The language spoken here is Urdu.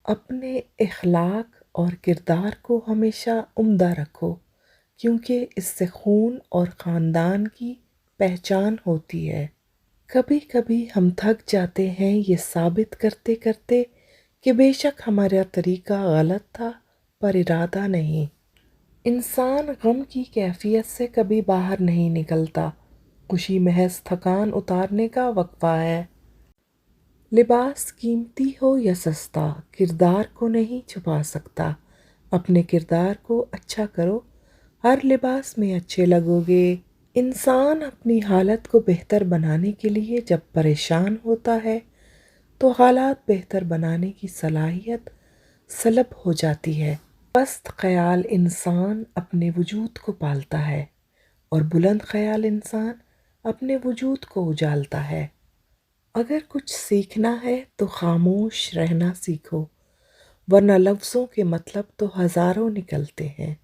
اپنے اخلاق اور کردار کو ہمیشہ عمدہ رکھو، کیونکہ اس سے خون اور خاندان کی پہچان ہوتی ہے۔ کبھی کبھی ہم تھک جاتے ہیں یہ ثابت کرتے کرتے کہ بے شک ہمارا طریقہ غلط تھا، پر ارادہ نہیں۔ انسان غم کی کیفیت سے کبھی باہر نہیں نکلتا، خوشی محض تھکان اتارنے کا وقفہ ہے۔ لباس قیمتی ہو یا سستا، کردار کو نہیں چھپا سکتا۔ اپنے کردار کو اچھا کرو، ہر لباس میں اچھے لگو گے۔ انسان اپنی حالت کو بہتر بنانے کے لیے جب پریشان ہوتا ہے تو حالات بہتر بنانے کی صلاحیت سلب ہو جاتی ہے۔ پست خیال انسان اپنے وجود کو پالتا ہے اور بلند خیال انسان اپنے وجود کو اجالتا ہے۔ اگر کچھ سیکھنا ہے تو خاموش رہنا سیکھو، ورنہ لفظوں کے مطلب تو ہزاروں نکلتے ہیں۔